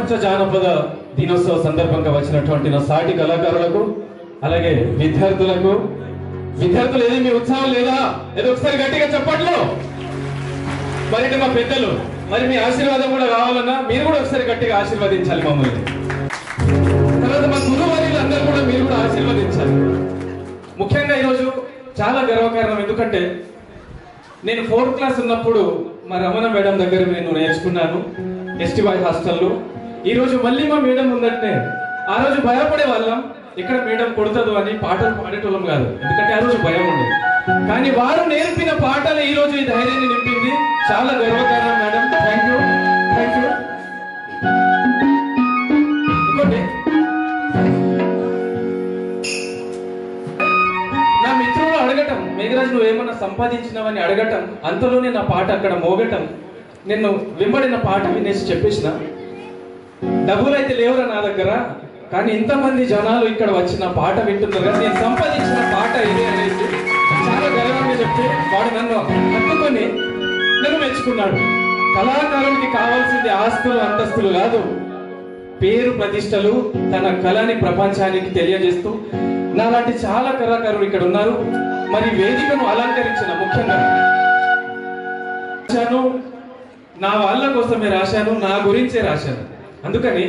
ప్రపంచ జానపద దినోత్సవ సందర్భంగా వచ్చినటువంటి నా సాటి కళాకారులకు అలాగే విద్యార్థులు ఏది మీ ఉత్సాహం లేదా ఏదో ఒకసారి గట్టిగా చెప్పట్లు. మరి మా పెద్దలు మరి మీ ఆశీర్వాదం కూడా కావాలన్నా మీరు కూడా ఒకసారి గట్టిగా ఆశీర్వదించాలి మమ్మల్ని. తర్వాత మా గురువారీలు అందరూ కూడా మీరు కూడా ఆశీర్వదించాలి. ముఖ్యంగా ఈరోజు చాలా గర్వకారణం. ఎందుకంటే నేను 4th క్లాస్ ఉన్నప్పుడు మా రమణ మేడం దగ్గర నేను నేర్చుకున్నాను ఎస్టీవై హాస్టల్లో. ఈరోజు మళ్ళీ మా మేడం ఉందంటే ఆ రోజు భయపడే వాళ్ళం, ఇక్కడ మేడం కొడుతుంది అని పాటలు పాడేటోళ్ళం కాదు, ఎందుకంటే ఆ రోజు భయం ఉండదు. కానీ వారు నేర్పిన పాటలు ఈ రోజు ఈ ధైర్యాన్ని నింపింది. చాలా గర్వకారణం మేడం. Thank you. ఇంకోటి నా మిత్రులు అడగటం, మేఘరాజు నువ్వేమన్నా సంపాదించినావని అడగటం, అంతలోనే నా పాట అక్కడ మోగటం, నిన్ను వెంబడిన పాట వినేసి చెప్పేసిన డబ్బులు అయితే లేవురా నా దగ్గర, కానీ ఇంతమంది జనాలు ఇక్కడ వచ్చిన పాట వింటున్నారు కదా, నేను సంపాదించిన పాట ఇది అనేసి చాలా గర్వంగా చెప్తే వాడు నన్ను హత్తుకొని నన్ను మెచ్చుకున్నాడు. కళాకారునికి కావాల్సింది ఆస్తులు అంతస్తులు కాదు, పేరు ప్రతిష్టలు, తన కళని ప్రపంచానికి తెలియజేస్తూ నాలాంటి చాలా కళాకారులు ఇక్కడ ఉన్నారు. మరి వేదికను అలంకరించిన ముఖ్యంగా నా వాళ్ళ కోసమే రాశాను, నా గురించే రాశాను. అందుకని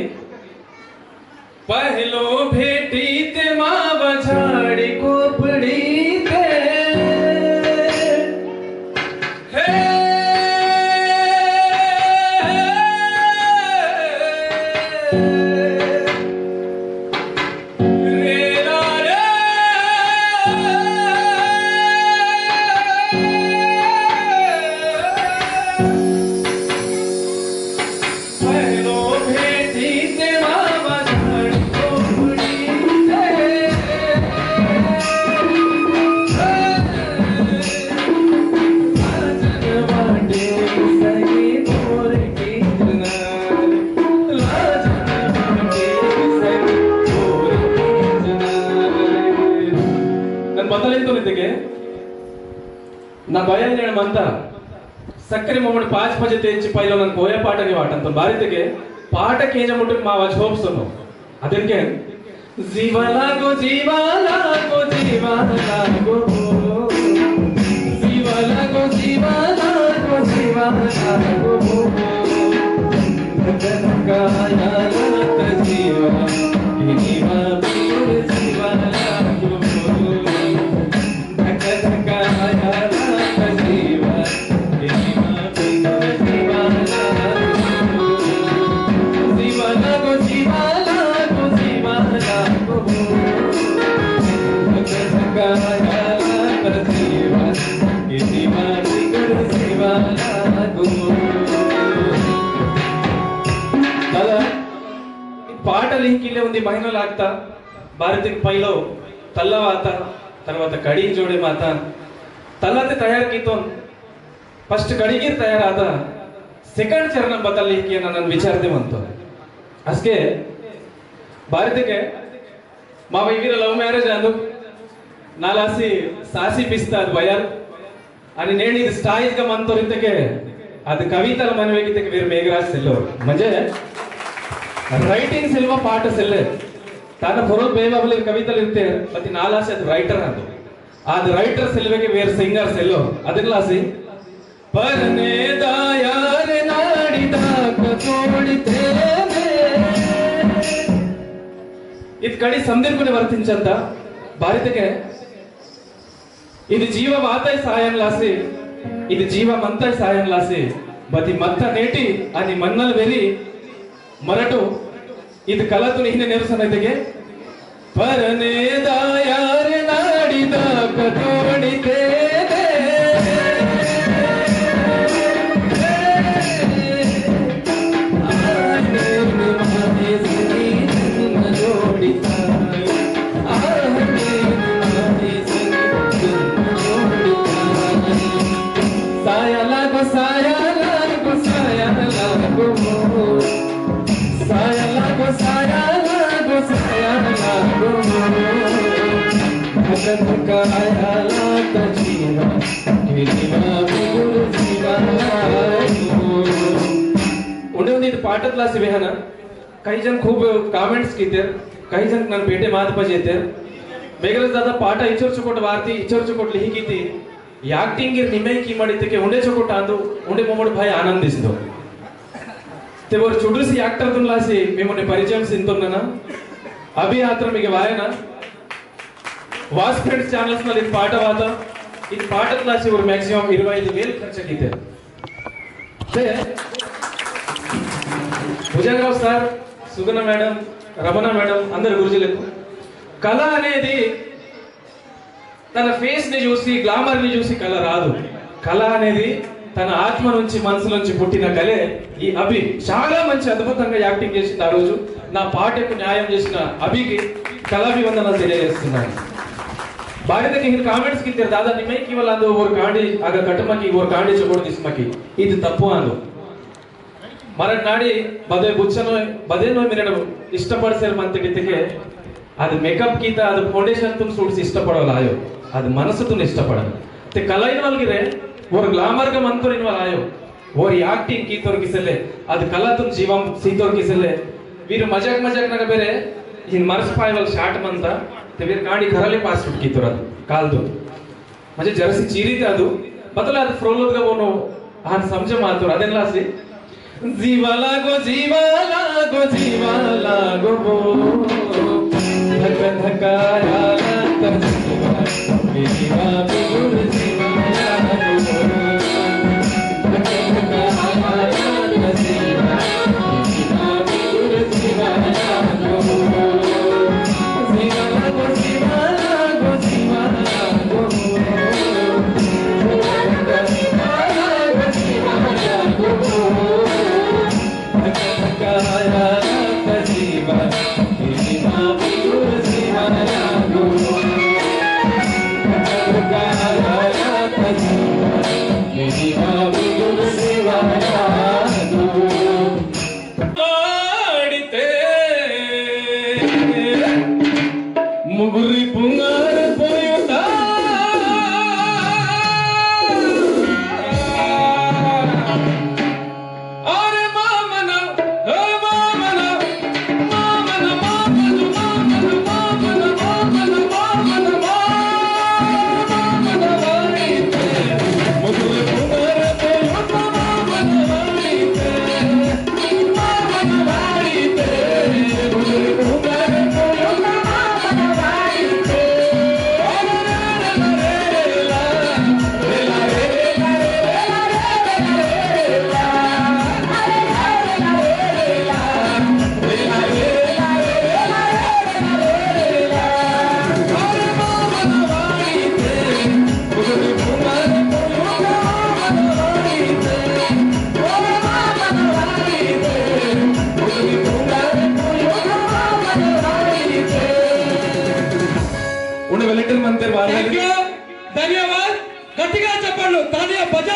पहलो भेटी ते माँ बछाड़ी को पड़ी ते ना भय मंता सक्री मम्मी 5 बजे तेज पैलो नन कोया पाट की वाटंत बारी तेगे पाट केज मुट्टु मा वाच होप्सनो अदनके जीवाला गो जीवाला गो जीवाला गो जीवाला गो जीवाला गो जीवाला गो गगनकाया लत जीवा जीवा जीवाला गो गगनकाया పాటలు ఇంకిలే ఉంది మహిళ లాగతా భారతికి పైలో తల్లవాత తర్వాత కడి జోడే మాత तलाते तैयार की तो फर्स्ट कड़ीगी तैयार आदा सेकंड चरण बदल लिखी ना नन विचारते मनतो अस्के भारत के मा वैवीर लव मैरेज अंदु नालासी सासी पिस्ता बयार आणि नेणी स्टाइल गा मनतो रितके ಅದು ಕವಿತಲ ಮನವೇಗಿತೆ ವೇರ್ ಮೇಘರಾಜ್ ಸೆಲ್ಲೋ म्हणजे ರೈಟಿಂಗ್ ಸೆಲ್ವ ಪಾಠ ಸೆಲ್ಲೆ ತಾನ ಹೊರ ಬೇಬಬಲಿ ಕವಿತಲ ಇರ್ತೆ ಮತ್ತೆ ನಾಲಾಸಿ ಅದು ರೈಟರ್ ಅಂದು आद राइटर सेल्वे के वेर सिंगर सेल्लो अदगलासी परने दायार नाडिदा कतोडिते इद कड़ी संदिर्कुने वर्तिंचंत भारितके इद जीव वातय सायं लासी इद जीव मंतय सायं लासी बति मत्त नेटी अनि मन्नल वेरी मरटु इद कलतु हिने नेरसनैतेगे परने दायार नाडिदा कतोडिते पाठतला सिवेहना काही जण खूप कमेंट्स कितेर, काही जण ನನ್ನ ಬೇಟೆ ಮಾತು ಪಜೇತೆರ್ ಬೇಗರ ದಾದ ಪಾಠ ಇಚರ್ಚುಕೊಟ್ಟು ವಾರ್ತಿ ಇಚರ್ಚುಕೊಟ್ಟು ಲಿಹಿಕಿತಿ ಯಾಕ್ಟಿಂಗ್ ಇರ್ ನಿಮೈ ಕಿ ಮಾಡಿತಕ್ಕೆ ಉಂಡೆ ಚೊಕೊಟ್ಟ ಅಂದು ಉಂಡೆ ಮೊಮ್ಮಡು ಭಾಯ ಆನಂದಿಸಿದೋ तेवर छोटूसी एक्टर तुमलासी मेमोने परिचయం सिंतुन्नना अभी आत्र मिगे वायना वास फ्रेंड्स चैनल्स ನಲ್ಲಿ ಇದು ಪಾಠವಾದ ಇದು ಪಾಠಕ್ಲಾಸಿ ಅವರು ಮ್ಯಾಕ್ಸಿಮಮ್ 25,000 ಖರ್ಚಾಗಿದೆ Bhujangarao sir Sugana madam Ramana madam అందరు గురుజులకు కళ అనేది తన ఫేస్ ని చూసి గ్లామర్ ని చూసి కళ రాదు కళ అనేది తన ఆత్మ నుంచి మనసు నుంచి పుట్టిన కళే ఈ అభి చాలా మంచి అద్భుతంగా యాక్టింగ్ చేసింది ఆ రోజు నా పాటకు న్యాయం చేసిన అభికి కళాభివందనాలు తెలియజేస్తున్నాను ಬಾಡಿದಕ್ಕೆ ಹಿಂಗೆ ಕಾಮೆಂಟ್ಸ್ ಕಿಂತ ದಾದಾ ನಿಮೈಕಿ ವಲ್ಲ ಅಂದು ಓರ್ ಕಾಂಡಿ ಆಗ ಕಟಮಕಿ ಓರ್ ಕಾಂಡಿ ಚಕೋಡ್ ದಿಸ್ಮಕಿ ಇದು ತಪ್ಪು ಅಂದು ಮರಟ್ ನಾಡಿ ಬದೆ ಬುಚ್ಚನೋ ಬದೇನೋ ಮಿರಡು ಇಷ್ಟಪಡಿಸರ್ ಮಂತಿಗೆ ಅದು ಮೇಕಪ್ ಕೀತ ಅದು ಫೌಂಡೇಶನ್ ತುಮ್ ಸೂಡ್ಸಿ ಇಷ್ಟಪಡೋಲ್ಲ ಆಯೋ ಅದು ಮನಸ್ಸು ತುಮ್ ಇಷ್ಟಪಡಲ್ಲ ते कला इनवलगिरे और ग्लैमर का मन तो इनवल आयो और एक्टिंग की तोर किसले ಅದು ಕಲಾ ತುಮ್ ಜೀವಂ ಸೀತೋರ್ ಕಿಸಲೆ ವೀರು ಮಜಾಕ್ ಮಜಾಕ್ ನಗ ಬೇರೆ ಇನ್ ಮರ್ಸ್ ಪಾಯವಲ್ ಶಾರ್ಟ್ ಮಂತ ते वीर गाडी घराले पास फुट की तोर कालदो म्हणजे जरसी चीरीते ಅದು बदला ಅದು फ्रोलोद गा बोनो हान समझ मातोर अदेनलासी जीवाला गो बो धक धकाया तर जीवा जीवा बिगुर जीवाला गो धक धकाया तर जीवा जीवा बिगुर जीवाला गो मुगुरी पुंगार पोयुता अरे मामना ओ मामना मामना मामना मामना मामना मामना मामना मामना वाईते मुगुरी पुंगार पोयुता मामना वाईते मामना वाईते मुगुरी पुंगार पोयुता धन्यवाद गट्टिगा चप्पళ్ళు तालिया बजाना।